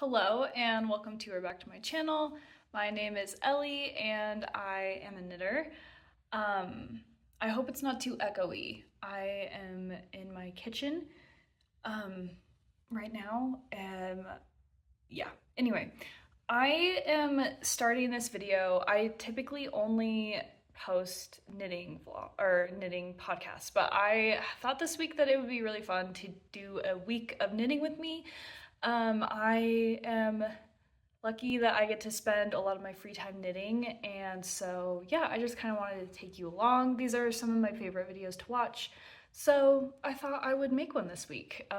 Hello and welcome to or back to my channel. My name is Ellie and I am a knitter. I hope it's not too echoey. I am in my kitchen right now. Yeah, anyway, I am starting this video. I typically only post knitting vlog or knitting podcasts, but I thought this week that it would be really fun to do a week of knitting with me. I am lucky that I get to spend a lot of my free time knitting, and so yeah, I just kind of wanted to take you along. These are some of my favorite videos to watch, so I thought I would make one this week.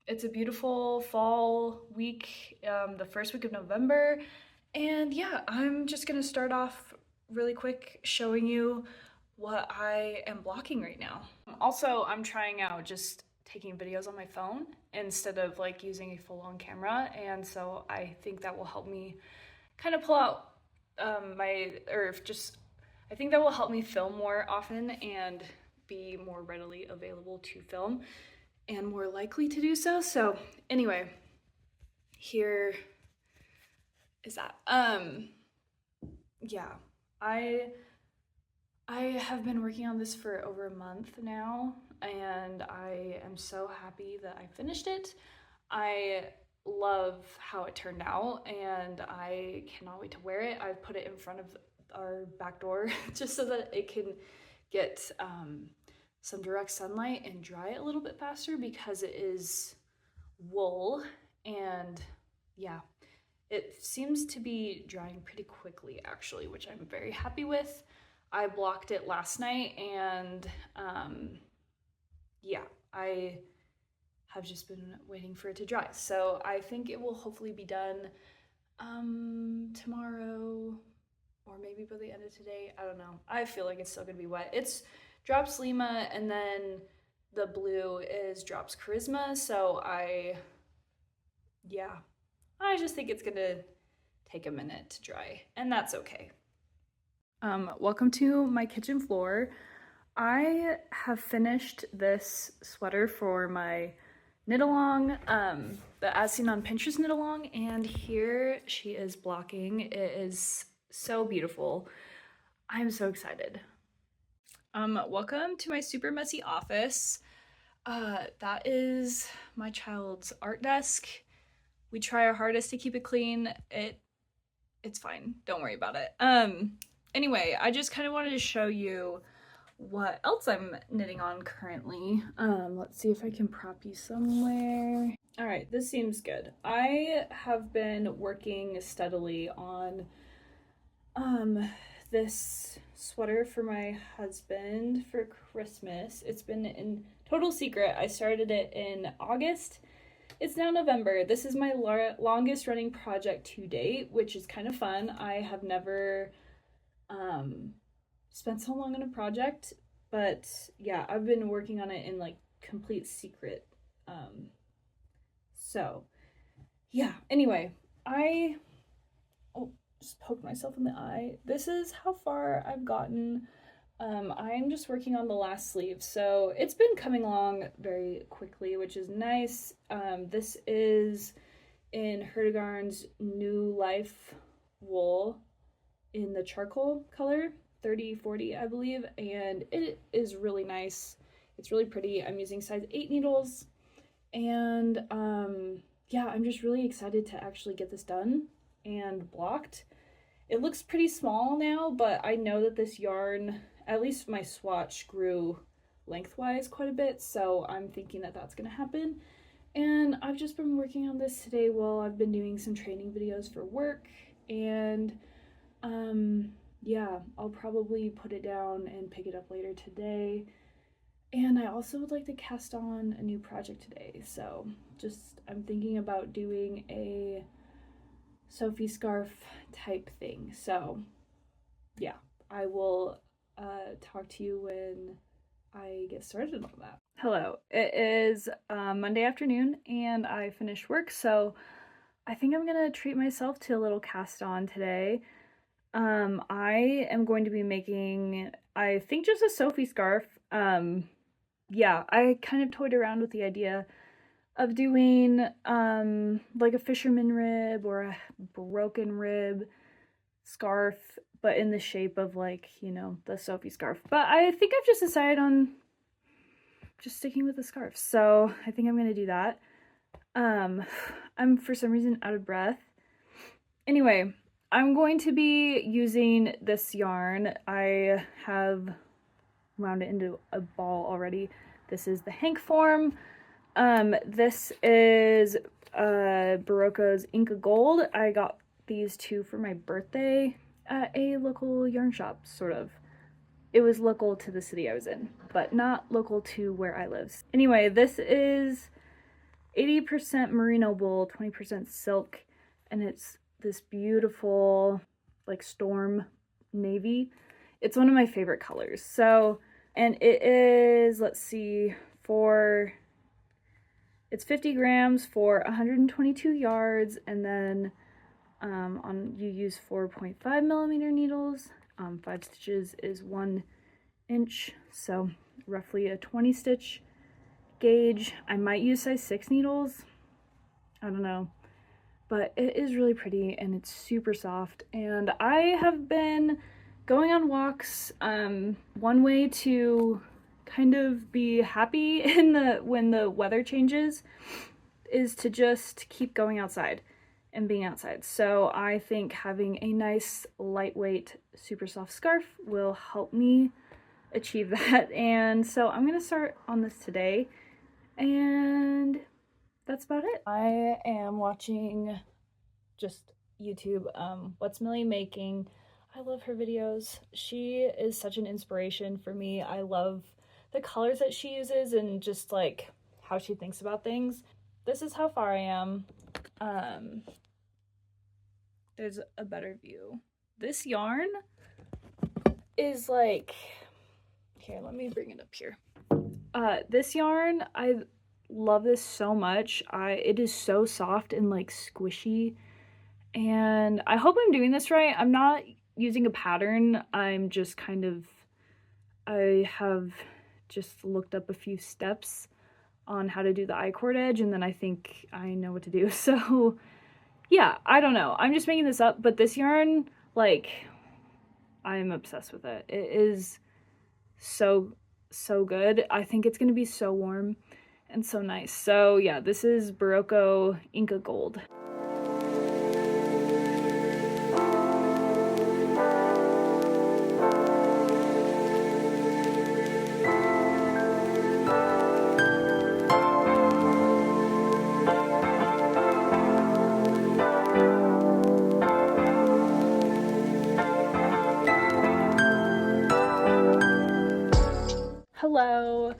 It's a beautiful fall week, the first week of November, and yeah, I'm just gonna start off really quick showing you what I am blocking right now. Also, I'm trying out just taking videos on my phone instead of like using a full-on camera, and so I think that will help me kind of pull out I think that will help me film more often and be more readily available to film and more likely to do so. So anyway, here is that. Yeah, I have been working on this for over a month now, and I am so happy that I finished it. I love how it turned out, and I cannot wait to wear it. I've put it in front of our back door just so that it can get some direct sunlight and dry a little bit faster because it is wool, and yeah, it seems to be drying pretty quickly actually, which I'm very happy with. I blocked it last night, and yeah, I have just been waiting for it to dry. So I think it will hopefully be done tomorrow or maybe by the end of today. I don't know. I feel like it's still gonna be wet. It's Drops Lima, and then the blue is Drops Charisma. So yeah, I just think it's gonna take a minute to dry, and that's okay. Welcome to my kitchen floor. I have finished this sweater for my knit along, the As Seen on Pinterest knit along, and here she is blocking. It is so beautiful. I'm so excited. Welcome to my super messy office. That is my child's art desk. We try our hardest to keep it clean. It's fine. Don't worry about it. Anyway, I just kind of wanted to show you what else I'm knitting on currently. Let's see if I can prop you somewhere. All right, this seems good. I have been working steadily on this sweater for my husband for Christmas. It's been in total secret. I started it in August. It's now November. This is my longest running project to date, which is kind of fun. I have never spent so long on a project, but yeah, I've been working on it in like complete secret. So yeah, anyway, I just poked myself in the eye. This is how far I've gotten. I'm just working on the last sleeve, so it's been coming along very quickly, which is nice. This is in Hertigarn's New Life wool in the charcoal color, 3040 I believe, and it is really nice. It's really pretty. I'm using size 8 needles, and yeah, I'm just really excited to actually get this done and blocked. It looks pretty small now, but I know that this yarn, at least my swatch, grew lengthwise quite a bit, so I'm thinking that that's gonna happen. And I've just been working on this today while I've been doing some training videos for work, and yeah, I'll probably put it down and pick it up later today. And I also would like to cast on a new project today, so I'm thinking about doing a Sophie scarf type thing. So yeah, I will talk to you when I get started on that. Hello, it is Monday afternoon and I finished work, so I think I'm gonna treat myself to a little cast on today. I am going to be making, I think, just a Sophie scarf. Yeah, I kind of toyed around with the idea of doing like a fisherman rib or a broken rib scarf, but in the shape of like, you know, the Sophie scarf. But I think I've just decided on just sticking with the scarf. So I think I'm gonna do that. I'm for some reason out of breath. Anyway, I'm going to be using this yarn. I have wound it into a ball already. This is the Hank form. This is Barocco's Inca Gold. I got these two for my birthday at a local yarn shop, sort of. It was local to the city I was in, but not local to where I live. Anyway, this is 80% merino wool, 20% silk, and it's this beautiful, like, storm navy. It's one of my favorite colors. So, and it is, let's see, it's 50 grams for 122 yards, and then you use 4.5 millimeter needles. 5 stitches is 1 inch, so roughly a 20 stitch gauge. I might use size 6 needles. I don't know. But it is really pretty and it's super soft. And I have been going on walks. One way to kind of be happy when the weather changes is to just keep going outside and being outside. So I think having a nice lightweight super soft scarf will help me achieve that. And so I'm gonna start on this today, and that's about it. I am watching just YouTube, What's Millie Making. I love her videos. She is such an inspiration for me. I love the colors that she uses and just like how she thinks about things. This is how far I am. There's a better view. This yarn is like, here, let me bring it up here. This yarn, I love this so much. It is so soft and like squishy, and I hope I'm doing this right. I'm not using a pattern. I'm just kind of, I have just looked up a few steps on how to do the I-cord edge, and then I think I know what to do. So yeah, I don't know. I'm just making this up, but this yarn, like, I'm obsessed with it. It is so good. I think it's gonna be so warm and so nice. So yeah, this is Barocco Inca Gold. Hello,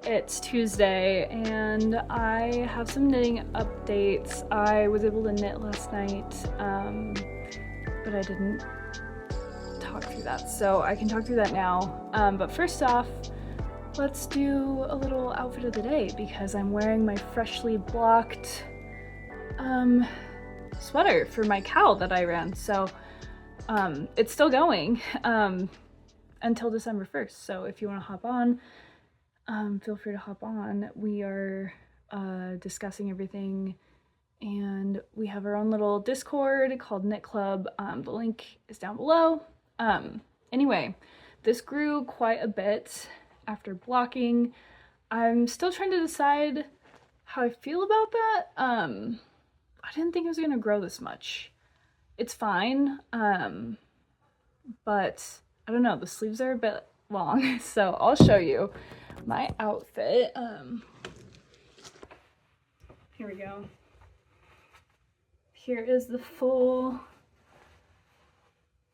it's Tuesday and I have some knitting updates. I was able to knit last night, but I didn't talk through that, so I can talk through that now. But first off, let's do a little outfit of the day because I'm wearing my freshly blocked sweater for my cow that I ran. So it's still going until December 1st. So if you want to hop on, feel free to hop on. We are discussing everything, and we have our own little Discord called Knit Club. The link is down below. Anyway, this grew quite a bit after blocking. I'm still trying to decide how I feel about that. I didn't think it was gonna grow this much. It's fine, but I don't know, the sleeves are a bit long, so I'll show you my outfit. Here we go. Here is the full,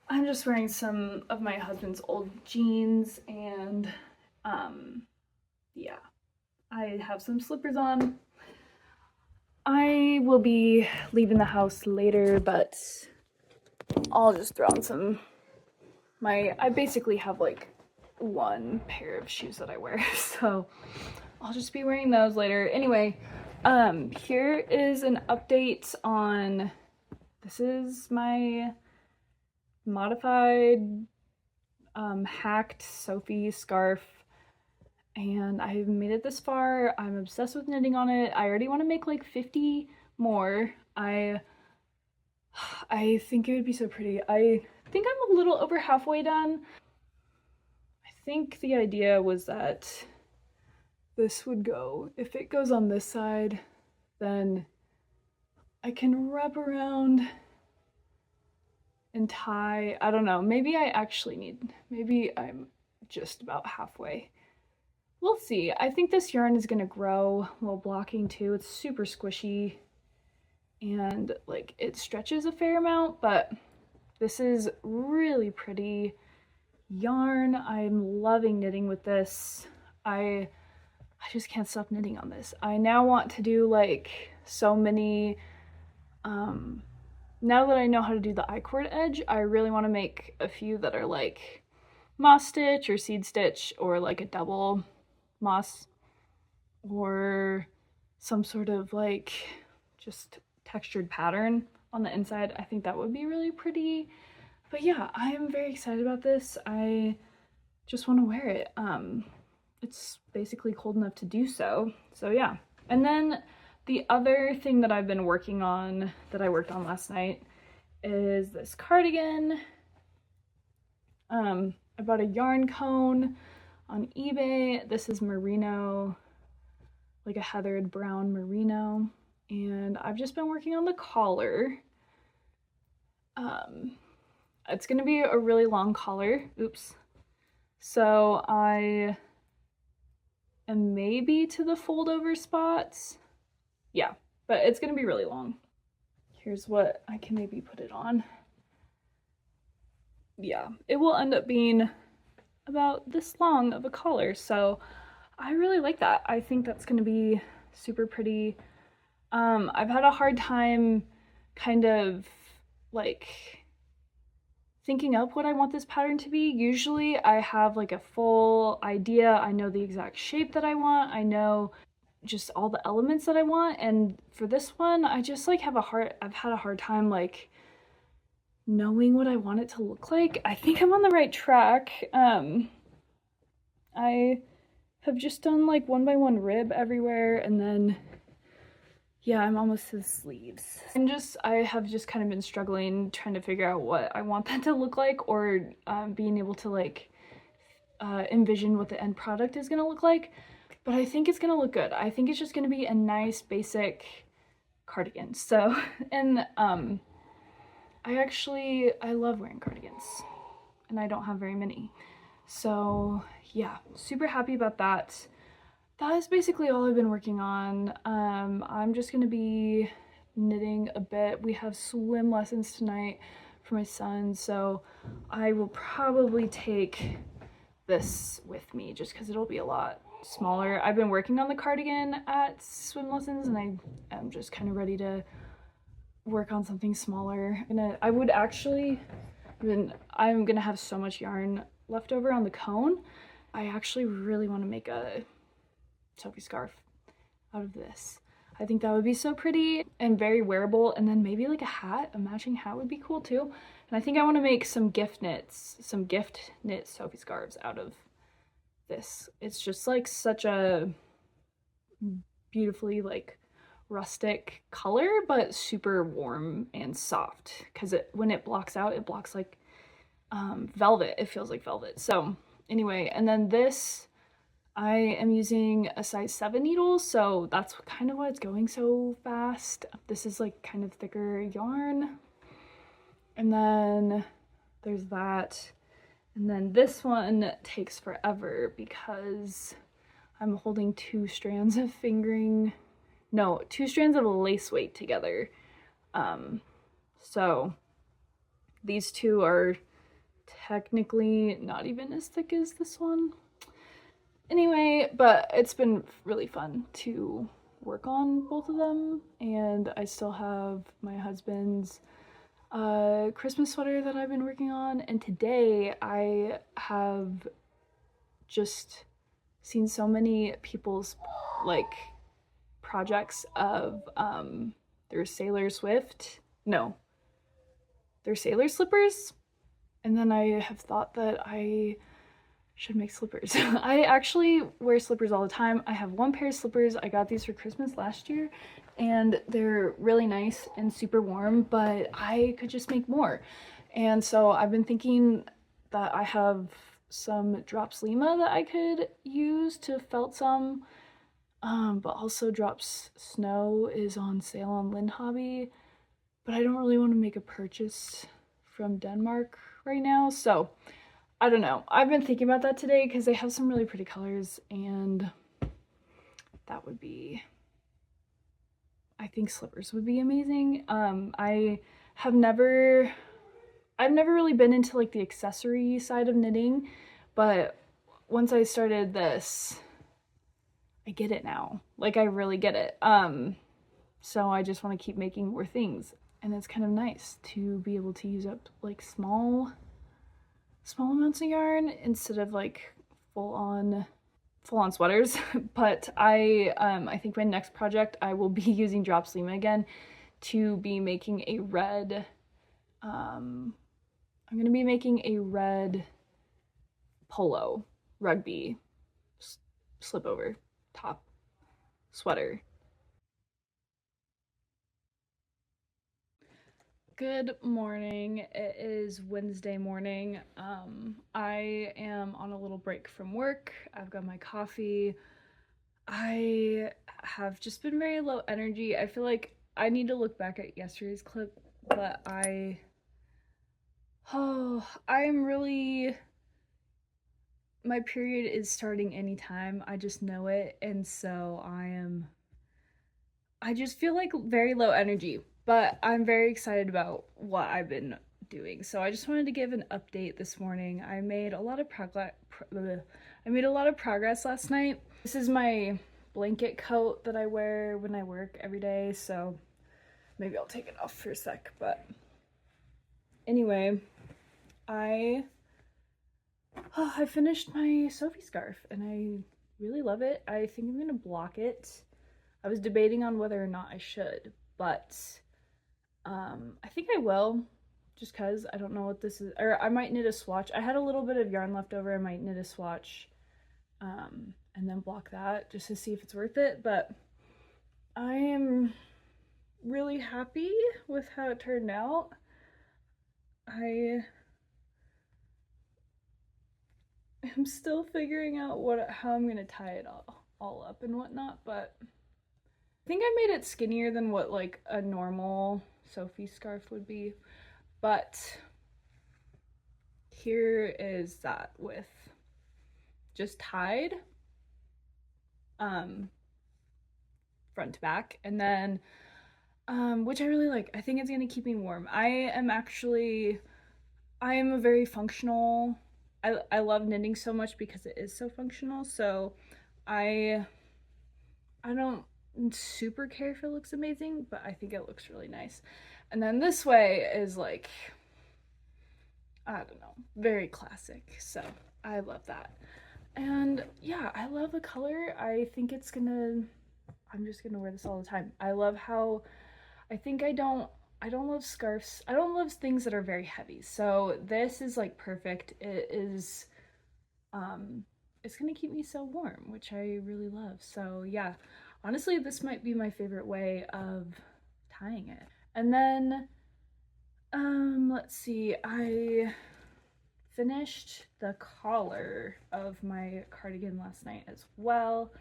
I'm just wearing some of my husband's old jeans, and yeah, I have some slippers on. I will be leaving the house later, but I'll just throw on I basically have like one pair of shoes that I wear, so I'll just be wearing those later. Anyway, here is an update on, this is my modified hacked Sophie scarf. and I've made it this far. I'm obsessed with knitting on it. I already want to make like 50 more. I think it would be so pretty. I think I'm a little over halfway done. I think the idea was that this would go, if it goes on this side, then I can wrap around and tie. I don't know, maybe maybe I'm just about halfway. We'll see. I think this yarn is gonna grow while blocking too. It's super squishy and like it stretches a fair amount, but this is really pretty yarn. I'm loving knitting with this. I just can't stop knitting on this. I now want to do like so many, now that I know how to do the I-cord edge, I really want to make a few that are like moss stitch or seed stitch or like a double moss or some sort of like just textured pattern on the inside. I think that would be really pretty. But yeah, I am very excited about this. I just want to wear it. It's basically cold enough to do so. So yeah. And then the other thing that I've been working on that I worked on last night is this cardigan. I bought a yarn cone on eBay. This is merino, like a heathered brown merino. And I've just been working on the collar. It's gonna be a really long collar. Oops. So I am maybe to the fold over spots. Yeah, but it's gonna be really long. Here's what I can maybe put it on. Yeah, it will end up being about this long of a collar, so I really like that. I think that's gonna be super pretty. I've had a hard time kind of like thinking up what I want this pattern to be. Usually I have like a full idea. I know the exact shape that I want. I know just all the elements that I want. And for this one, I just like I've had a hard time like knowing what I want it to look like. I think I'm on the right track. I have just done like 1x1 rib everywhere, and then yeah, I'm almost to the sleeves. And I have just kind of been struggling trying to figure out what I want that to look like, or being able to like envision what the end product is gonna look like. But I think it's gonna look good. I think it's just gonna be a nice basic cardigan. So, and I love wearing cardigans, and I don't have very many. So yeah, super happy about that. That is basically all I've been working on. I'm just gonna be knitting a bit. We have swim lessons tonight for my son, so I will probably take this with me just because it'll be a lot smaller. I've been working on the cardigan at swim lessons, and I am just kind of ready to work on something smaller. I'm gonna have so much yarn left over on the cone. I actually really want to make a Sophie scarf out of this. I think that would be so pretty and very wearable, and then maybe like a matching hat would be cool too. And I think I want to make some gift knit Sophie scarves out of this. It's just like such a beautifully like rustic color, but super warm and soft, because when it blocks out, it blocks like velvet. It feels like velvet. So anyway, and then this, I am using a size 7 needle, so that's kind of why it's going so fast. This is like kind of thicker yarn. And then there's that. And then this one takes forever because I'm holding two strands of lace weight together. So these two are technically not even as thick as this one. Anyway, but it's been really fun to work on both of them, and I still have my husband's Christmas sweater that I've been working on, and today I have just seen so many people's like projects of their sailor slippers, and then I have thought that I should make slippers. I actually wear slippers all the time. I have one pair of slippers. I got these for Christmas last year and they're really nice and super warm, but I could just make more. And so I've been thinking that I have some Drops Lima that I could use to felt some. But also Drops Snow is on sale on Lynn Hobby, but I don't really want to make a purchase from Denmark right now. So I don't know. I've been thinking about that today because they have some really pretty colors and that would be, I think slippers would be amazing. Have never, I've never really been into like the accessory side of knitting, but once I started this, I get it now. Like I really get it. So I just want to keep making more things. And it's kind of nice to be able to use up like small amounts of yarn instead of like full on sweaters. But I think my next project I will be using Drops Lima again to be making a red I'm gonna be making a red polo rugby slip over top sweater. Good morning. It is Wednesday morning. I am on a little break from work. I've got my coffee. I have just been very low energy. I feel like I need to look back at yesterday's clip, but I am really, my period is starting anytime. I just know it. And so I just feel like very low energy, but I'm very excited about what I've been doing. So I just wanted to give an update this morning. I made a lot of progress last night. This is my blanket coat that I wear when I work every day, so maybe I'll take it off for a sec, but anyway, I finished my Sophie scarf and I really love it. I think I'm gonna block it. I was debating on whether or not I should, but I think I will, just because I don't know what this is. Or I might knit a swatch. I had a little bit of yarn left over. I might knit a swatch and then block that just to see if it's worth it. But I am really happy with how it turned out. I am still figuring out how I'm gonna tie it all up and whatnot, but I think I made it skinnier than what like a normal Sophie scarf would be, but here is that with just tied front to back, and then which I really like. I think it's gonna keep me warm. I am a very functional, I love knitting so much because it is so functional, so I don't super care if it looks amazing, but I think it looks really nice. And then this way is like, I don't know, very classic, so I love that. And yeah, I love the color. I think I'm just gonna wear this all the time. I love how, I don't love scarves. I don't love things that are very heavy. So this is like perfect. It is, it's gonna keep me so warm, which I really love. So yeah, honestly, this might be my favorite way of tying it. And then, let's see, I finished the collar of my cardigan last night as well,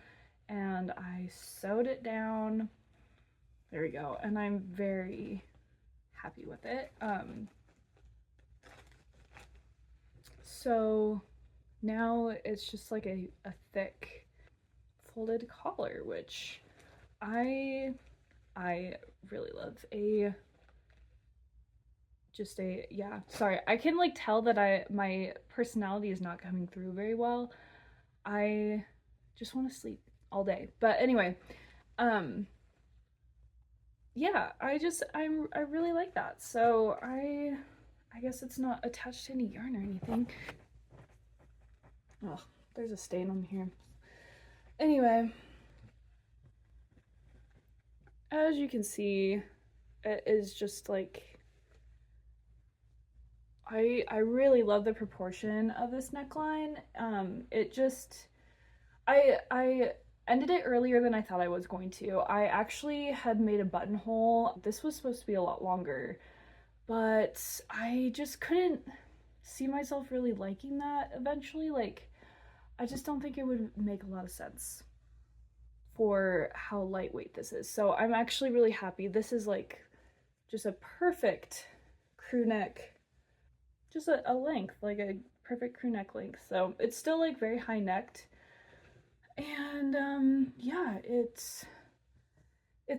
and I sewed it down. There we go, and I'm very happy with it. So now it's just like a thick folded collar, which I really love. Yeah, sorry, I can like tell that my personality is not coming through very well. I just want to sleep all day. But anyway, yeah, I really like that. So I guess it's not attached to any yarn or anything. Oh, there's a stain on here. Anyway, as you can see, it is just like, I really love the proportion of this neckline. It just I ended it earlier than I thought I was going to. I actually had made a buttonhole. This was supposed to be a lot longer, but I just couldn't see myself really liking that eventually. Like, I just don't think it would make a lot of sense for how lightweight this is. So I'm actually really happy. This is like just a perfect crew neck, just a length, like a perfect crew neck length. So it's still like very high necked. And yeah, it's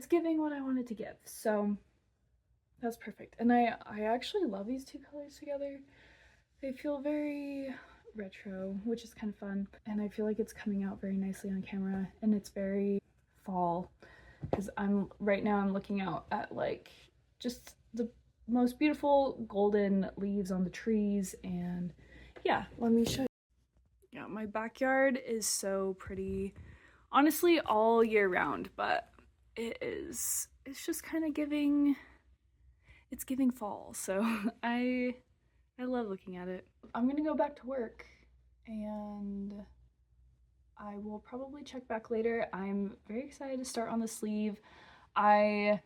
giving what I wanted to give. So that's perfect. And I actually love these two colors together. They feel very retro, which is kind of fun. And I feel like it's coming out very nicely on camera, and it's very fall, because right now I'm looking out at like just the most beautiful golden leaves on the trees. And yeah, let me show you. Yeah, my backyard is so pretty, honestly, all year round, but it's just kind of it's giving fall. So I love looking at it. I'm gonna go back to work, and I will probably check back later. I'm very excited to start on the sleeve. Yeah,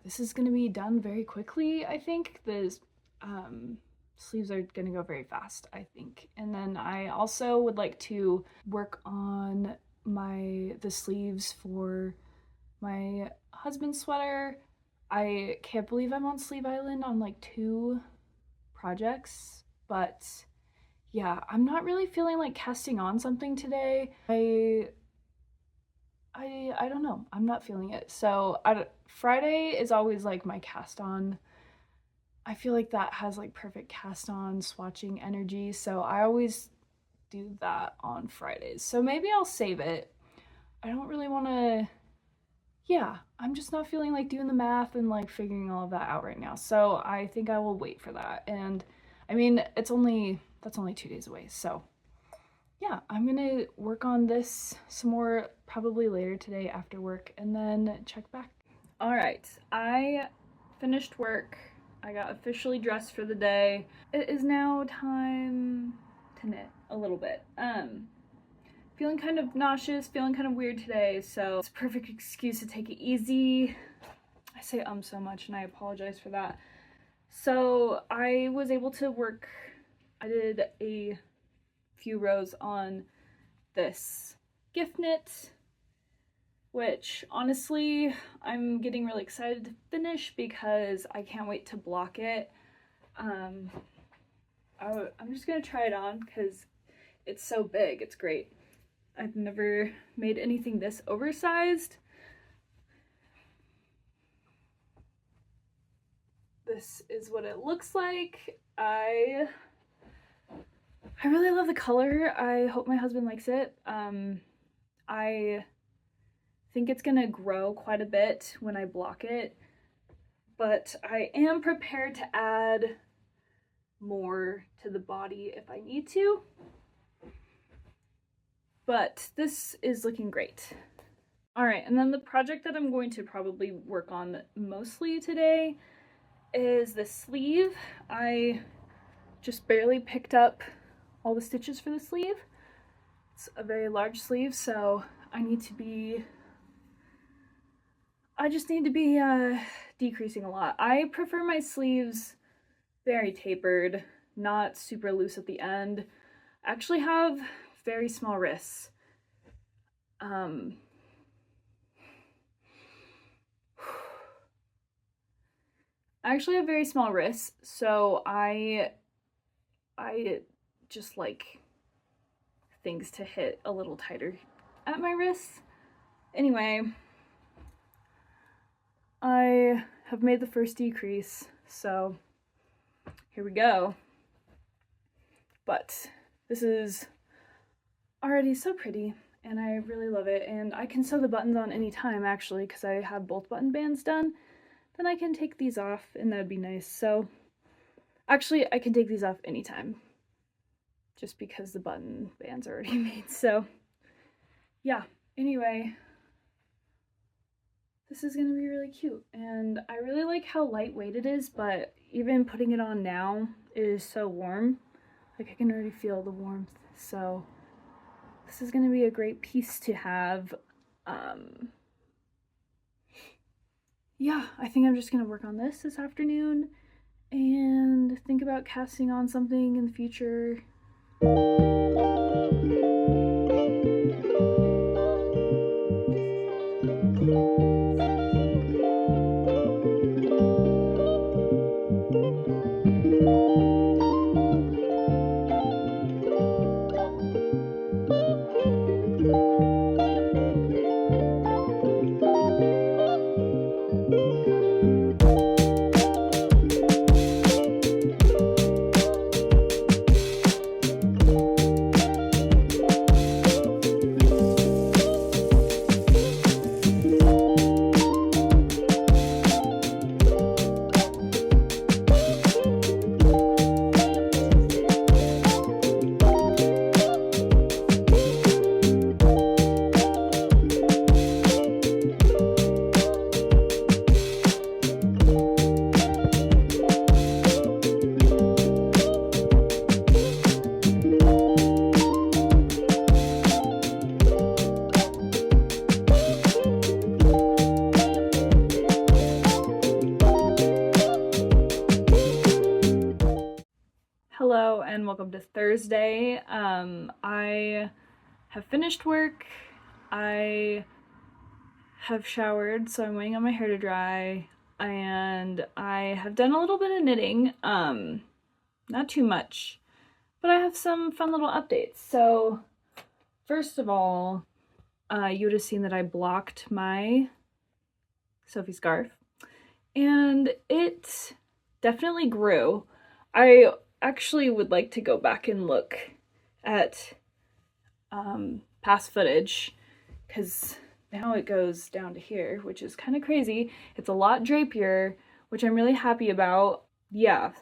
this is gonna be done very quickly. I think the sleeves are gonna go very fast, I think. And then I also would like to work on the sleeves for my husband's sweater. I can't believe I'm on Sleeve Island on like 2 projects, but yeah, I'm not really feeling like casting on something today. I don't know. I'm not feeling it. So Friday is always like my cast on. I feel like that has like perfect cast on swatching energy. So I always do that on Fridays. So maybe I'll save it. I don't really want to, yeah, I'm just not feeling like doing the math and like figuring all of that out right now. So I think I will wait for that. And I mean, that's only 2 days away. So yeah, I'm gonna work on this some more probably later today after work, and then check back. All right, I finished work. I got officially dressed for the day. It is now time to knit a little bit. Feeling kind of nauseous, feeling kind of weird today, so it's a perfect excuse to take it easy. I say so much, and I apologize for that. So I was able to work, I did a few rows on this gift knit, which honestly I'm getting really excited to finish because I can't wait to block it. I'm just gonna try it on because it's so big. It's great. I've never made anything this oversized. This is what it looks like. I really love the color. I hope my husband likes it. I think it's gonna grow quite a bit when I block it, but I am prepared to add more to the body if I need to. But this is looking great. All right, and then the project that I'm going to probably work on mostly today is the sleeve. I just barely picked up all the stitches for the sleeve. It's a very large sleeve, so I just need to be decreasing a lot. I prefer my sleeves very tapered, not super loose at the end. I actually have very small wrists. I actually have very small wrists, so I just like things to hit a little tighter at my wrists. Anyway, I have made the first decrease, so here we go. But this is already so pretty, and I really love it, and I can sew the buttons on any time actually because I have both button bands done. Then I can take these off, and that'd be nice. So actually I can take these off anytime just because the button bands are already made. So yeah, anyway, this is gonna be really cute, and I really like like how lightweight it is, but even putting it on now, it is so warm. Like I can already feel the warmth. So this is going to be a great piece to have. Yeah, I think I'm just going to work on this afternoon and think about casting on something in the future. Hello and welcome to Thursday. I have finished work. I have showered, so I'm waiting on my hair to dry, and I have done a little bit of knitting. Not too much, but I have some fun little updates. So first of all, you would have seen that I blocked my Sophie scarf, and it definitely grew. I actually would like to go back and look at past footage, because now it goes down to here, which is kind of crazy. It's a lot drapier, which I'm really happy about. Yeah,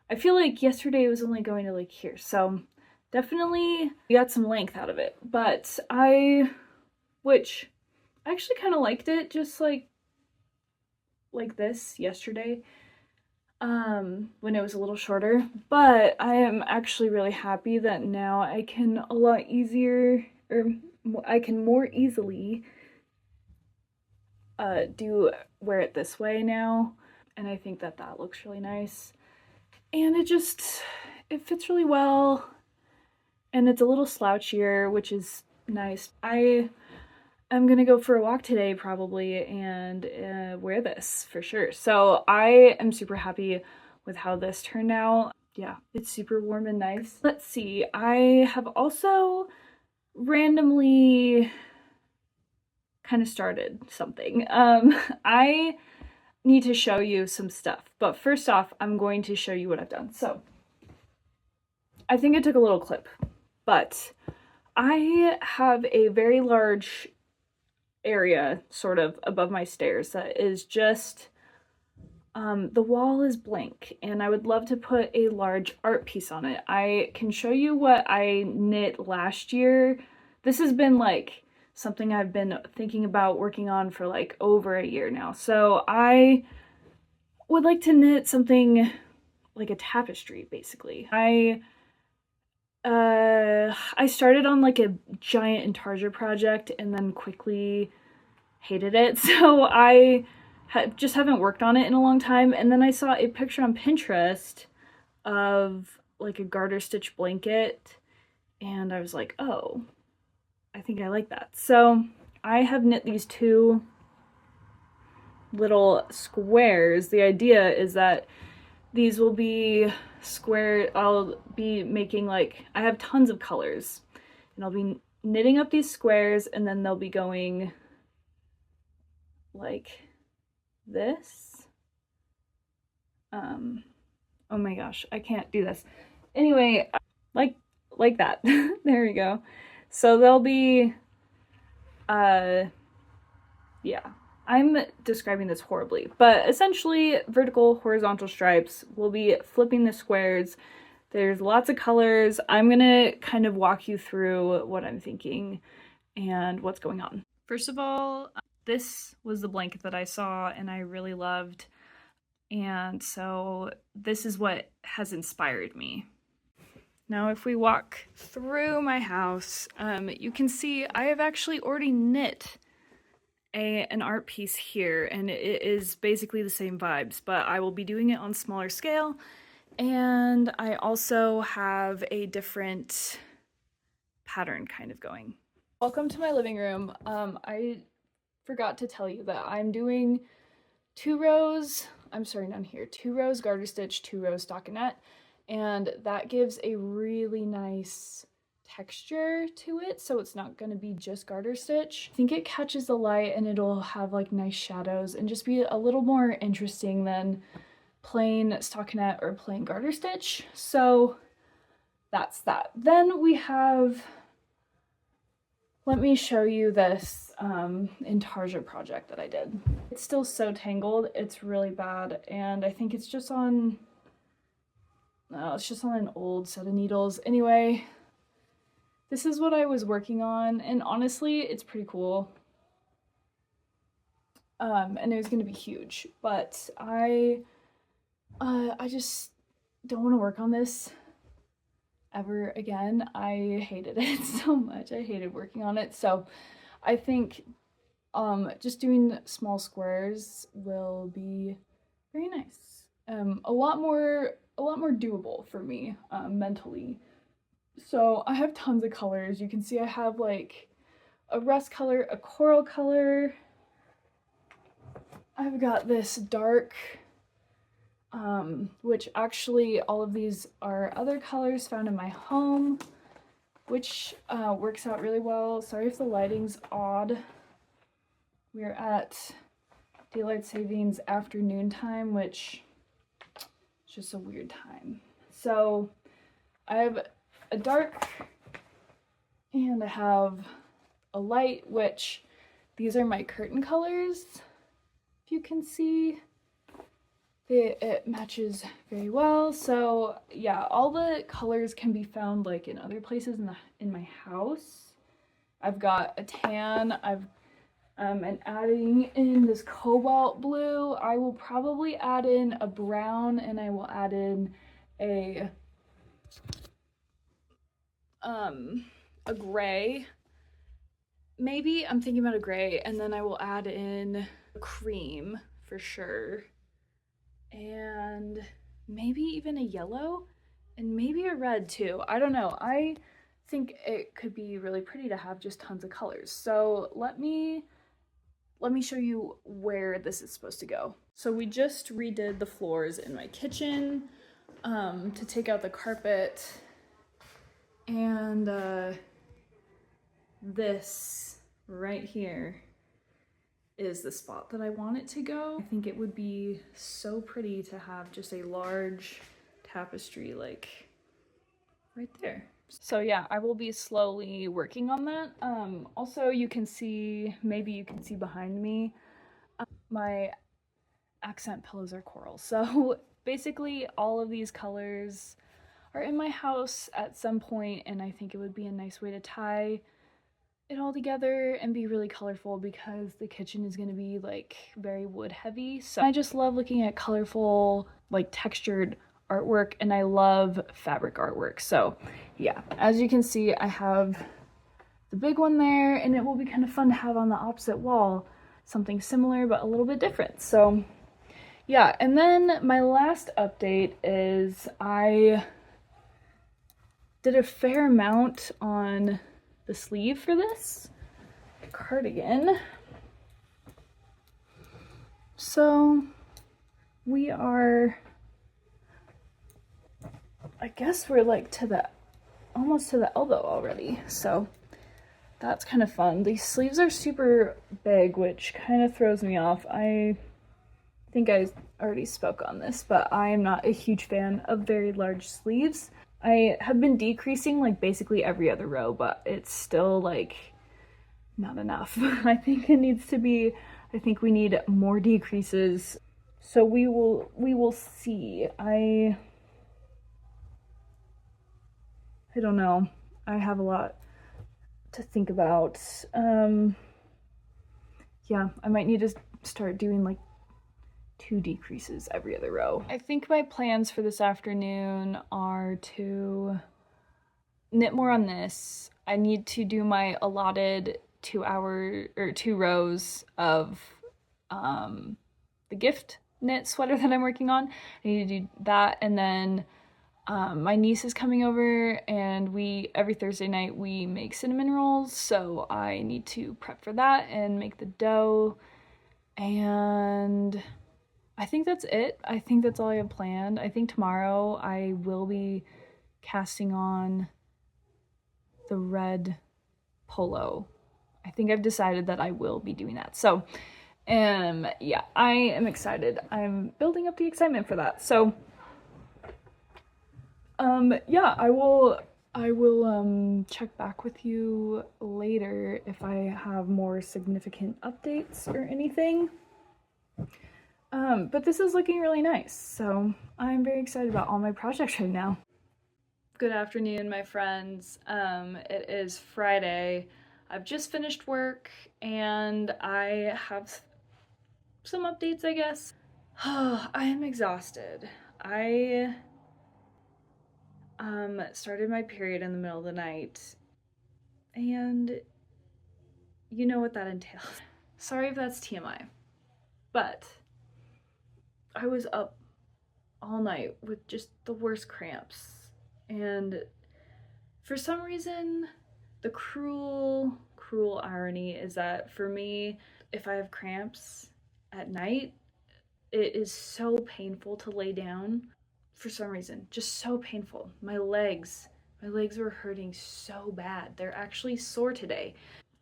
I feel like yesterday was only going to like here, so definitely got some length out of it. But which I actually kind of liked it, just like this yesterday, when it was a little shorter. But I am actually really happy that now I can a lot easier, or I can more easily wear it this way now, and I think that that looks really nice, and it fits really well, and it's a little slouchier, which is nice. I am gonna go for a walk today probably and wear this for sure. So I am super happy with how this turned out. Yeah, it's super warm and nice. Let's see, I have also randomly kind of started something. I need to show you some stuff, but first off, I'm going to show you what I've done. So I think I took a little clip, but I have a very large area sort of above my stairs that is just the wall is blank, and I would love to put a large art piece on it. I can show you what I knit last year. This has been like something I've been thinking about working on for like over a year now. So I would like to knit something like a tapestry, basically. I started on like a giant intarsia project and then quickly hated it. So I just haven't worked on it in a long time. And then I saw a picture on Pinterest of like a garter stitch blanket, and I was like, oh, I think I like that. So I have knit these two little squares. The idea is that these will be square. I'll be making like, I have tons of colors, and I'll be knitting up these squares, and then they'll be going like this. Oh my gosh, I can't do this. Anyway, like that. There we go. So they'll be, yeah, I'm describing this horribly, but essentially vertical, horizontal stripes. We'll be flipping the squares. There's lots of colors. I'm gonna kind of walk you through what I'm thinking and what's going on. First of all, this was the blanket that I saw and I really loved. And so this is what has inspired me. Now, if we walk through my house, you can see I have actually already knit an art piece here, and it is basically the same vibes, but I will be doing it on smaller scale. And I also have a different pattern kind of going. Welcome to my living room. I forgot to tell you that I'm doing 2 rows, I'm starting down here, 2 rows garter stitch, 2 rows stockinette, and that gives a really nice texture to it, so it's not going to be just garter stitch. I think it catches the light and it'll have like nice shadows and just be a little more interesting than plain stockinette or plain garter stitch. So that's that. Then we have, let me show you this intarsia project that I did. It's still so tangled, it's really bad, and I think it's just on, no, it's just on an old set of needles. Anyway, this is what I was working on, and honestly, it's pretty cool. And it was gonna be huge, but I just don't want to work on this ever again. I hated it so much. I hated working on it. So I think just doing small squares will be very nice. A lot more doable for me mentally. So I have tons of colors. You can see I have like a rust color, a coral color. I've got this dark, which actually all of these are other colors found in my home, which works out really well. Sorry if the lighting's odd. We're at daylight savings afternoon time, which is just a weird time. So I have a dark and I have a light, which these are my curtain colors. If you can see, it matches very well. So yeah, all the colors can be found like in other places in my house. I've got a tan, and adding in this cobalt blue. I will probably add in a brown, and I will add in a gray. Maybe I'm thinking about a gray, and then I will add in a cream for sure. And maybe even a yellow, and maybe a red too. I don't know. I think it could be really pretty to have just tons of colors. So let me show you where this is supposed to go. So we just redid the floors in my kitchen to take out the carpet, and this right here is the spot that I want it to go. I think it would be so pretty to have just a large tapestry like right there. So yeah, I will be slowly working on that. Also, you can see, maybe you can see behind me, my accent pillows are coral. So basically all of these colors are in my house at some point, and I think it would be a nice way to tie it all together and be really colorful because the kitchen is going to be like very wood heavy. So I just love looking at colorful, like textured artwork, and I love fabric artwork. So yeah, as you can see, I have the big one there, and it will be kind of fun to have on the opposite wall something similar but a little bit different. So yeah, and then my last update is I did a fair amount on the sleeve for this cardigan. So we are, I guess we're like to the, almost to the elbow already. So that's kind of fun. These sleeves are super big, which kind of throws me off. I think I already spoke on this, but I am not a huge fan of very large sleeves. I have been decreasing like basically every other row, but it's still like not enough. I think it needs to be, I think we need more decreases. So we will see. I don't know. I have a lot to think about. Yeah, I might need to start doing like 2 decreases every other row. I think my plans for this afternoon are to knit more on this. I need to do my allotted 2 rows of the gift knit sweater that I'm working on. I need to do that, and then my niece is coming over, and every Thursday night we make cinnamon rolls, so I need to prep for that and make the dough. And I think that's it. I think that's all I have planned. I think tomorrow I will be casting on the red polo. I think I've decided that I will be doing that. So, yeah, I am excited. I'm building up the excitement for that. So, yeah, I will check back with you later if I have more significant updates or anything. But this is looking really nice, so I'm very excited about all my projects right now. Good afternoon, my friends. It is Friday. I've just finished work and I have some updates, I guess. I am exhausted. I started my period in the middle of the night, and you know what that entails. Sorry if that's TMI, but I was up all night with just the worst cramps, and for some reason, the cruel irony is that for me, if I have cramps at night, it is so painful to lay down. For some reason, just so painful. My legs were hurting so bad. They're actually sore today.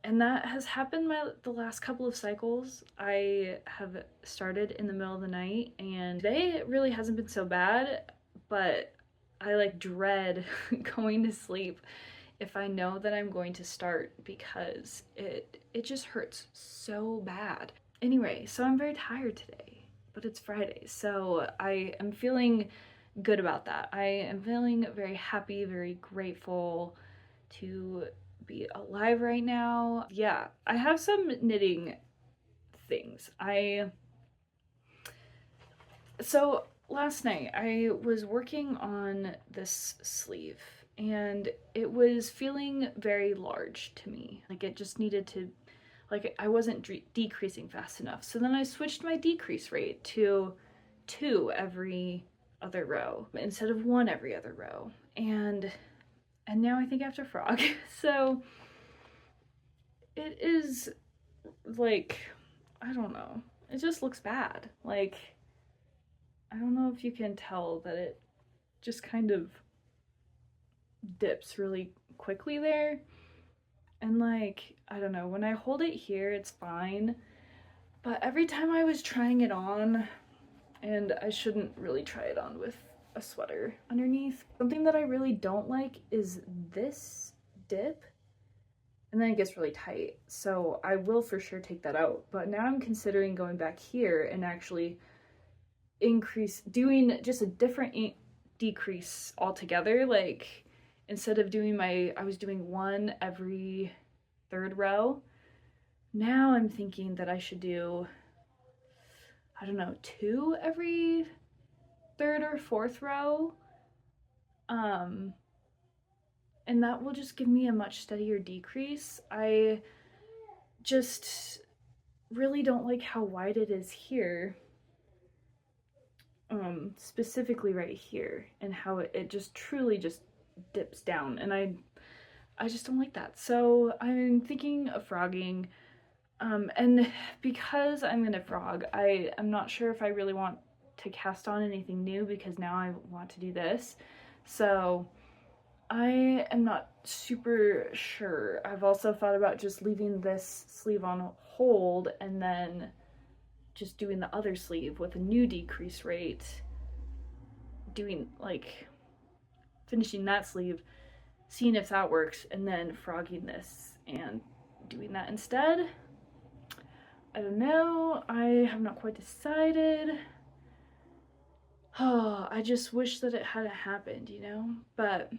And that has happened the last couple of cycles. I have started in the middle of the night, and today it really hasn't been so bad, but I like dread going to sleep if I know that I'm going to start, because it just hurts so bad. Anyway, so I'm very tired today, but it's Friday, so I am feeling good about that. I am feeling very happy, very grateful to be alive right now. Yeah, I have some knitting things. So last night I was working on this sleeve, and it was feeling very large to me. Like it just needed to, like I wasn't decreasing fast enough. So then I switched my decrease rate to 2 every other row instead of 1 every other row. And now I think I have to frog. So it is like, I don't know. It just looks bad. Like, I don't know if you can tell that it just kind of dips really quickly there. And like, I don't know, when I hold it here, it's fine. But every time I was trying it on, and I shouldn't really try it on with a sweater underneath. Something that I really don't like is this dip, and then it gets really tight. So I will for sure take that out. But now I'm considering going back here and actually doing just a different decrease altogether. Like instead of doing I was doing 1 every 3rd row. Now I'm thinking that I should do, I don't know, 2 every 3rd or 4th row. And that will just give me a much steadier decrease. I just really don't like how wide it is here. Specifically right here, and how it just truly just dips down, and I just don't like that. So I'm thinking of frogging. And because I'm gonna frog, I'm not sure if I really want to cast on anything new, because now I want to do this. So I am not super sure. I've also thought about just leaving this sleeve on hold and then just doing the other sleeve with a new decrease rate, doing like finishing that sleeve, seeing if that works, and then frogging this and doing that instead. I don't know. I have not quite decided. Oh, I just wish that it hadn't happened, you know? But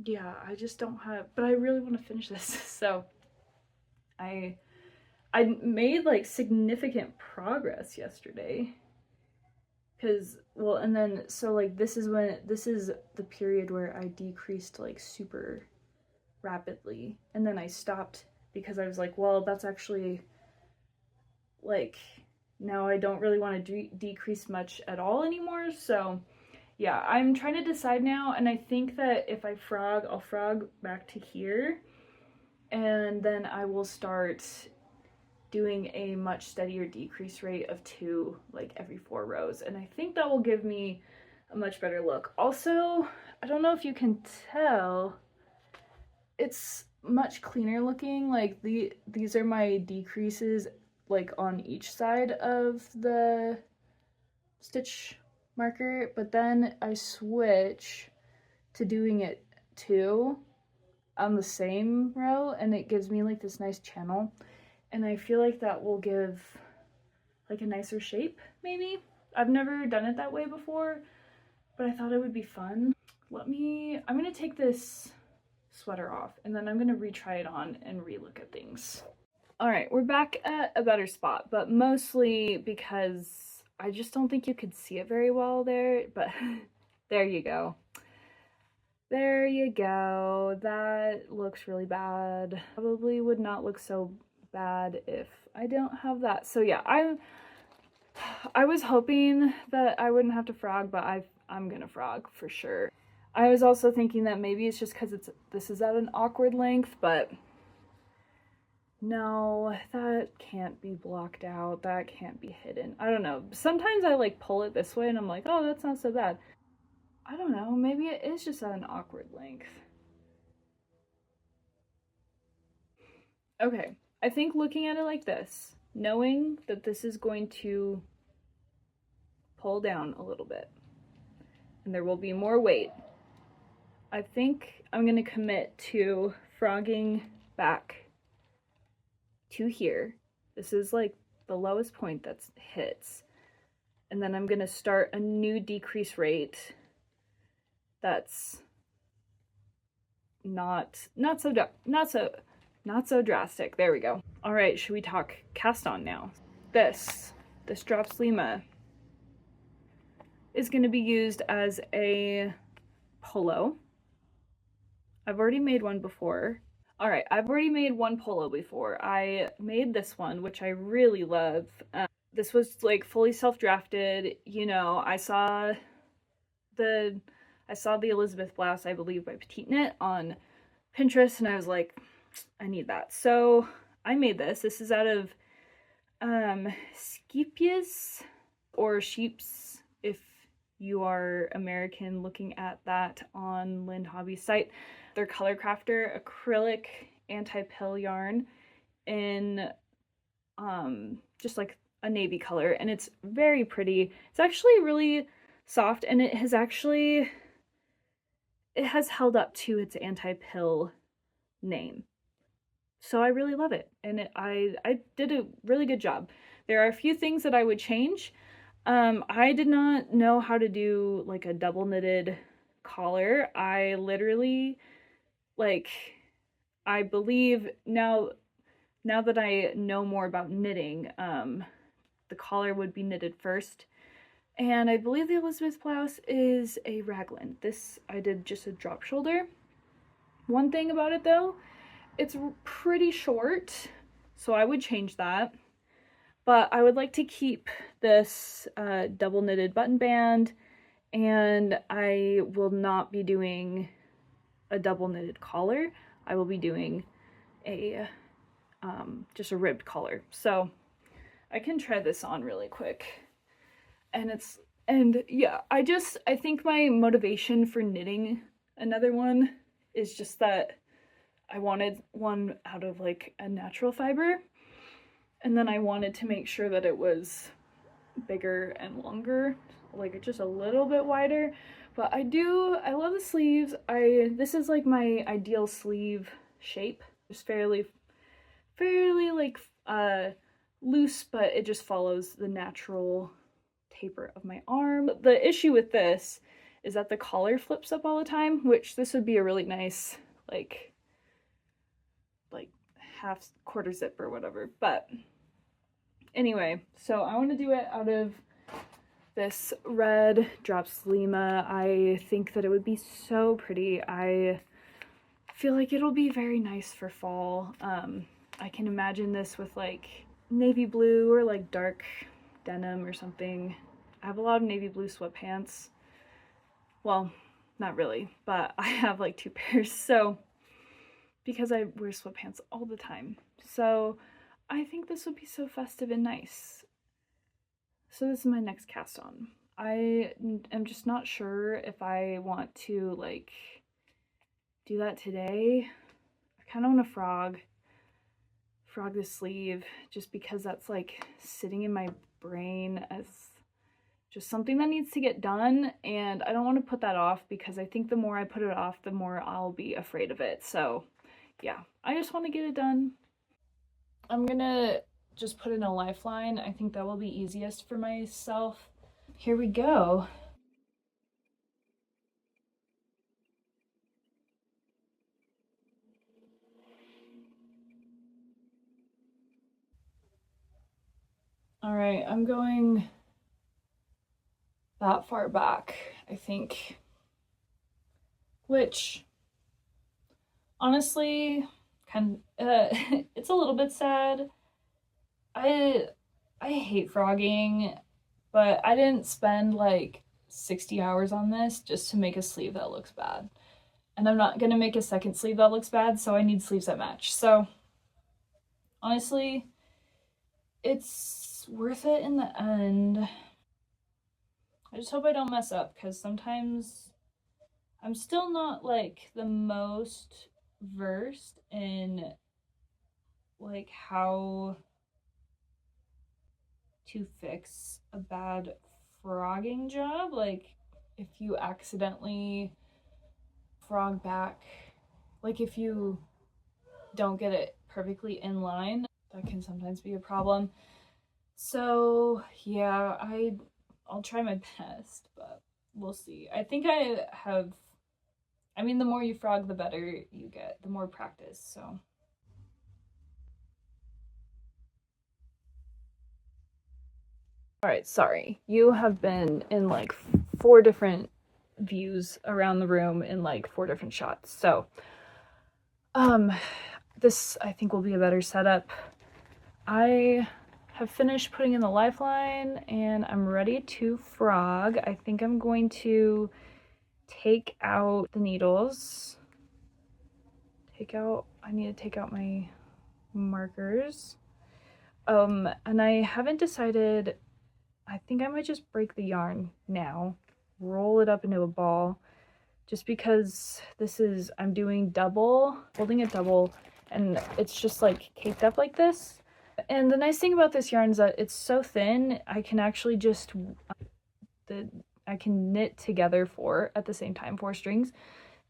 yeah, I just don't have, but I really want to finish this. So I I made like significant progress yesterday. Cause well, and then so like this is the period where I decreased like super rapidly, and then I stopped because I was like, well, that's actually like now I don't really want to decrease much at all anymore. So yeah, I'm trying to decide now, and I think that if I frog, I'll frog back to here, and then I will start doing a much steadier decrease rate of 2 like every 4 rows, and I think that will give me a much better look. Also, I don't know if you can tell, it's much cleaner looking. Like these are my decreases like on each side of the stitch marker, but then I switch to doing it 2 on the same row, and it gives me like this nice channel, and I feel like that will give like a nicer shape, maybe. I've never done it that way before, but I thought it would be fun. I'm gonna take this sweater off, and then I'm gonna retry it on and relook at things. All right, we're back at a better spot, but mostly because I just don't think you could see it very well there, but there you go. There you go. That looks really bad. Probably would not look so bad if I don't have that. So yeah, I was hoping that I wouldn't have to frog, but I'm gonna frog for sure. I was also thinking that maybe it's just because this is at an awkward length, but no, that can't be blocked out. That can't be hidden. I don't know. Sometimes I like pull it this way and I'm like, oh, that's not so bad. I don't know. Maybe it is just at an awkward length. Okay, I think looking at it like this, knowing that this is going to pull down a little bit and there will be more weight, I think I'm going to commit to frogging back to here. This is like the lowest point that hits, and then I'm going to start a new decrease rate that's not so drastic. There we go. All right, should we talk cast on now? This drop sleema is going to be used as a polo. I've already made one before. All right, I've already made one polo before. I made this one, which I really love. This was like fully self-drafted. You know, I saw the Elizabeth blouse, I believe, by Petite Knit on Pinterest, and I was like, I need that. So I made this. This is out of Skepius or Sheeps, if you are American looking at that on Lind Hobby's site. Their Color Crafter acrylic anti-pill yarn in just like a navy color, and it's very pretty. It's actually really soft, and it has held up to its anti-pill name. So I really love it, and I did a really good job. There are a few things that I would change. I did not know how to do like a double knitted collar. I literally, like, I believe now that I know more about knitting, the collar would be knitted first. And I believe the Elizabeth blouse is a raglan. This, I did just a drop shoulder. One thing about it though, it's pretty short, so I would change that. But I would like to keep this double knitted button band, and I will not be doing a double knitted collar. I will be doing a just a ribbed collar. So I can try this on really quick. And yeah, I think my motivation for knitting another one is just that I wanted one out of like a natural fiber, and then I wanted to make sure that it was bigger and longer, like just a little bit wider. But I love the sleeves. This is like my ideal sleeve shape. It's fairly like loose, but it just follows the natural taper of my arm. The issue with this is that the collar flips up all the time, which this would be a really nice like half quarter zip or whatever. But anyway, so I want to do it out of this red Drops Lima. I think that it would be so pretty. I feel like it'll be very nice for fall. I can imagine this with like navy blue or like dark denim or something. I have a lot of navy blue sweatpants. Well, not really, but I have like 2 pairs, so because I wear sweatpants all the time. So I think this would be so festive and nice. So this is my next cast on. I am just not sure if I want to like do that today. I kind of want to frog this sleeve just because that's like sitting in my brain as just something that needs to get done, and I don't want to put that off because I think the more I put it off, the more I'll be afraid of it. So yeah, I just want to get it done. I'm gonna just put in a lifeline. I think that will be easiest for myself. Here we go. All right, I'm going that far back, I think. Which, honestly, it's a little bit sad. I I hate frogging, but I didn't spend like 60 hours on this just to make a sleeve that looks bad. And I'm not gonna make a second sleeve that looks bad, so I need sleeves that match. So honestly, it's worth it in the end. I just hope I don't mess up because sometimes I'm still not like the most versed in like how to fix a bad frogging job. Like if you accidentally frog back, like if you don't get it perfectly in line, that can sometimes be a problem. So yeah, I'll try my best, but we'll see. I think I mean, the more you frog, the better you get, the more practice, so. All right, sorry. You have been in like 4 different views around the room in like 4 different shots. So, um, this I think will be a better setup. I have finished putting in the lifeline and I'm ready to frog. I think I'm going to take out the needles. I need to take out my markers. And I haven't decided, I think I might just break the yarn now, roll it up into a ball, just because I'm doing double, holding it double, and it's just like caked up like this. And the nice thing about this yarn is that it's so thin, I can actually just, I can knit together 4 at the same time, 4 strings,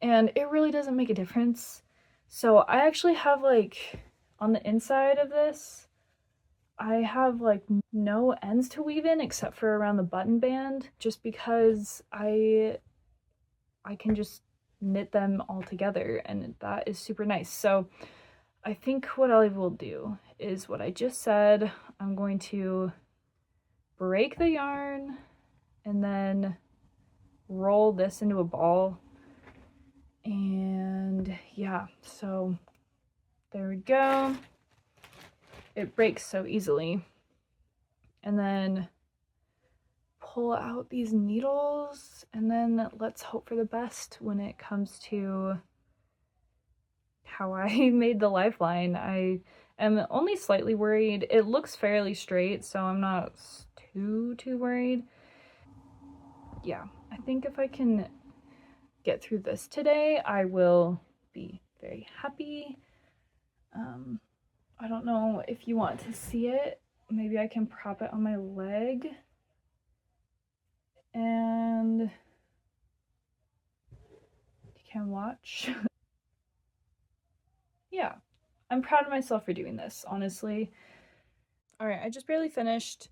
and it really doesn't make a difference. So I actually have like, on the inside of this, I have like no ends to weave in except for around the button band, just because I can just knit them all together, and that is super nice. So I think what I will do is what I just said. I'm going to break the yarn and then roll this into a ball. And yeah, so there we go. It breaks so easily. And then pull out these needles, and then let's hope for the best when it comes to how I made the lifeline. I am only slightly worried. It looks fairly straight, so I'm not too worried. Yeah, I think if I can get through this today, I will be very happy. I don't know if you want to see it. Maybe I can prop it on my leg. And you can watch. Yeah, I'm proud of myself for doing this, honestly. All right, I just barely finished.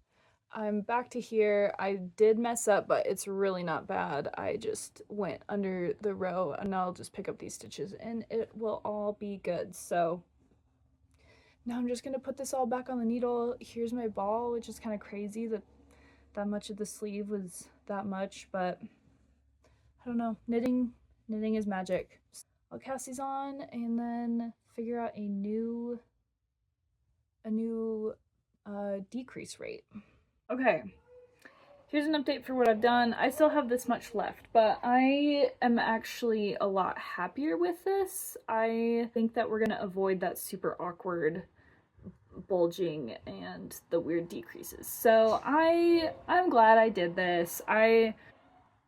I'm back to here. I did mess up, but it's really not bad. I just went under the row, and I'll just pick up these stitches and it will all be good. So Now I'm just gonna put this all back on the needle. Here's my ball, which is kind of crazy that that much of the sleeve was that much, but I don't know. Knitting is magic. I'll cast these on and then figure out a new decrease rate. Okay, here's an update for what I've done. I still have this much left, but I am actually a lot happier with this. I think that we're gonna avoid that super awkward bulging and the weird decreases. So I'm glad I did this. It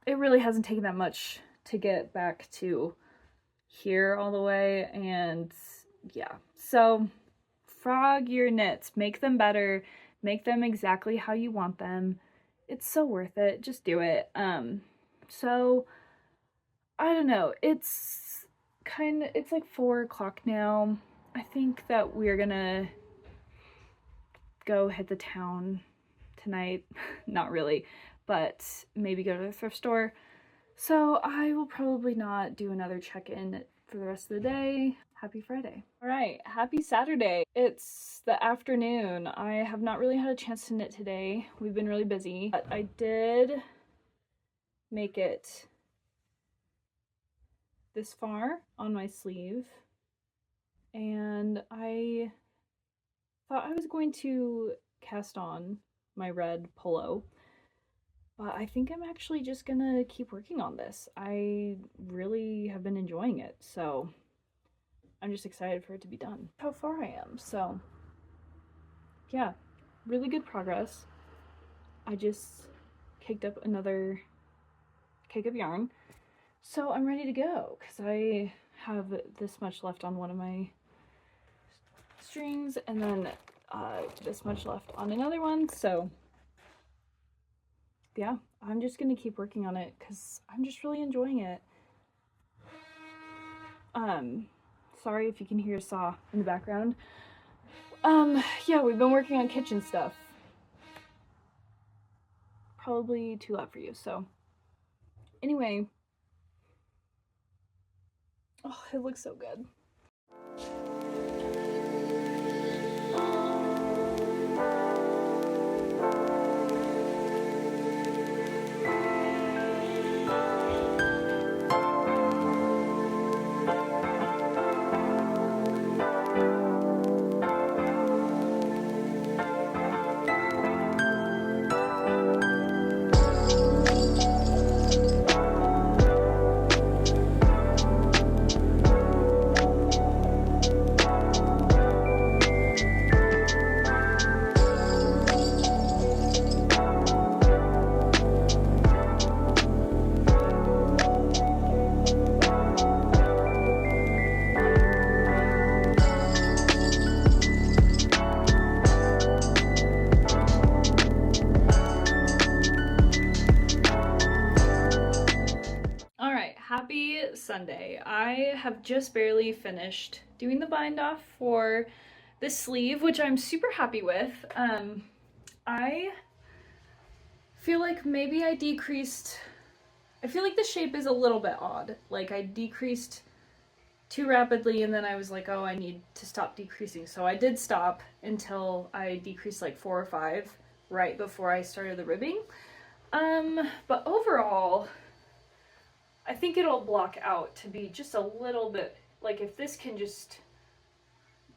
really hasn't taken that much to get back to here all the way, and yeah. So frog your knits, make them better, make them exactly how you want them. It's so worth it. Just do it. So I don't know. It's like 4 o'clock now. I think that we're gonna go hit the town tonight. Not really, but maybe go to the thrift store. So I will probably not do another check-in for the rest of the day. Happy Friday. All right, happy Saturday. It's the afternoon. I have not really had a chance to knit today. We've been really busy, but I did make it this far on my sleeve, and I thought I was going to cast on my red polo, but I think I'm actually just gonna keep working on this. I really have been enjoying it, so I'm just excited for it to be done. How far I am, so yeah, really good progress. I just caked up another cake of yarn, so I'm ready to go because I have this much left on one of my strings and then this much left on another one, so yeah, I'm just gonna keep working on it because I'm just really enjoying it. Sorry if you can hear a saw in the background. Yeah, we've been working on kitchen stuff. Probably too loud for you, so anyway. Oh, it looks so good. Happy Sunday. I have just barely finished doing the bind off for this sleeve, which I'm super happy with. I feel like maybe I feel like the shape is a little bit odd. Like I decreased too rapidly and then I was like, oh, I need to stop decreasing. So I did stop until I decreased like 4 or 5 right before I started the ribbing. But overall, I think it'll block out to be just a little bit, like if this can just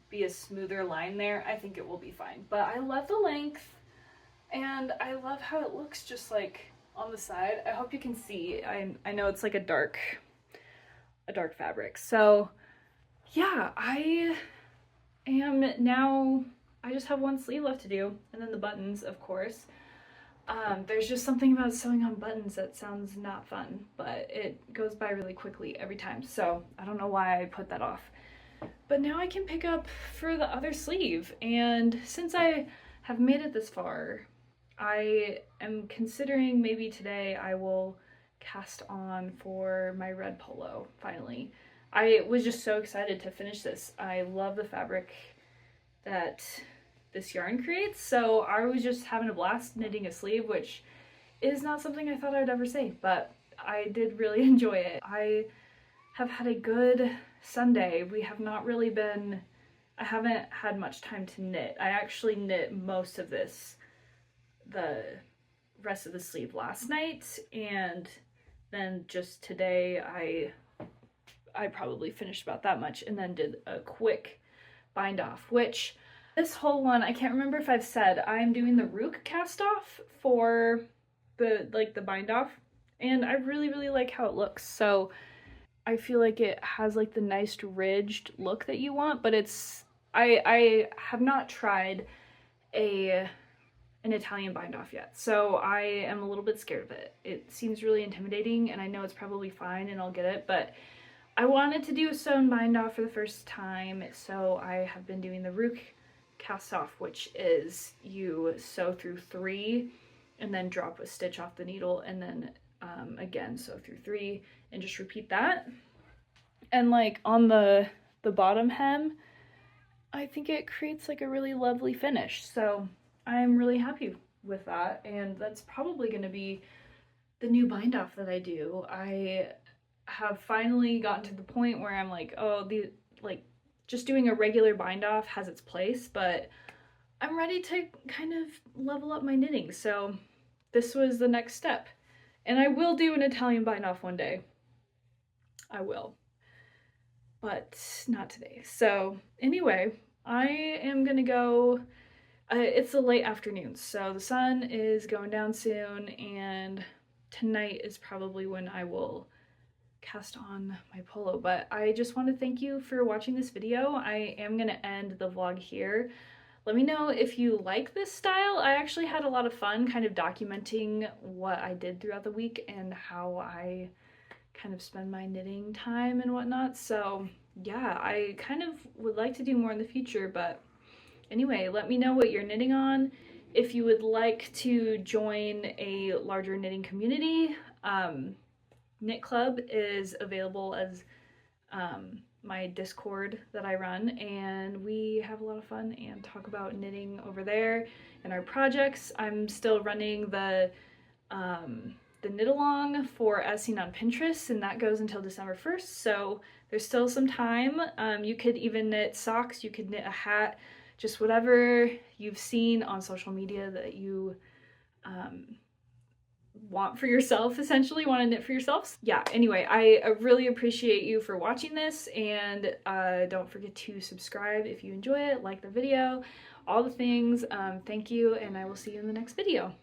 be a smoother line there, I think it will be fine. But I love the length and I love how it looks just like on the side. I hope you can see. I know it's like a dark fabric. So yeah, I just have one sleeve left to do, and then the buttons, of course. There's just something about sewing on buttons that sounds not fun, but it goes by really quickly every time, so I don't know why I put that off. But now I can pick up for the other sleeve, and since I have made it this far, I am considering maybe today I will cast on for my red polo, finally. I was just so excited to finish this. I love the fabric that this yarn creates, so I was just having a blast knitting a sleeve, which is not something I thought I'd ever say, but I did really enjoy it. I have had a good Sunday. We have not really been I haven't had much time to knit. I actually knit most of this, the rest of the sleeve last night, and then just today I probably finished about that much and then did a quick bind off, which this whole one, I can't remember if I've said, I'm doing the Rook cast off for the bind off, and I really like how it looks. So I feel like it has like the nice ridged look that you want, but it's, I have not tried an Italian bind off yet, so I am a little bit scared of it. It seems really intimidating, and I know it's probably fine and I'll get it, but I wanted to do a sewn bind off for the first time, so I have been doing the Rook cast off, which is you sew through 3 and then drop a stitch off the needle, and then again sew through 3 and just repeat that. And like on the bottom hem, I think it creates like a really lovely finish, so I'm really happy with that, and that's probably going to be the new bind off that I do. I have finally gotten to the point where I'm like, oh, just doing a regular bind off has its place, but I'm ready to kind of level up my knitting, so this was the next step. And I will do an Italian bind off one day. I will. But not today. So anyway, I am gonna go, it's a late afternoon, so the sun is going down soon, and tonight is probably when I will cast on my polo. But I just want to thank you for watching this video. I am gonna end the vlog here. Let me know if you like this style. I actually had a lot of fun kind of documenting what I did throughout the week and how I kind of spend my knitting time and whatnot. So yeah, I kind of would like to do more in the future, but anyway, let me know what you're knitting on. If you would like to join a larger knitting community, Knit Club is available as my Discord that I run, and we have a lot of fun and talk about knitting over there and our projects. I'm still running the knit along for As Seen on Pinterest, and that goes until December 1st, so there's still some time. You could even knit socks, you could knit a hat, just whatever you've seen on social media that you want for yourself, essentially want to knit for yourselves. Yeah, anyway, I really appreciate you for watching this, and don't forget to subscribe if you enjoy it, like the video, all the things. Thank you, and I will see you in the next video.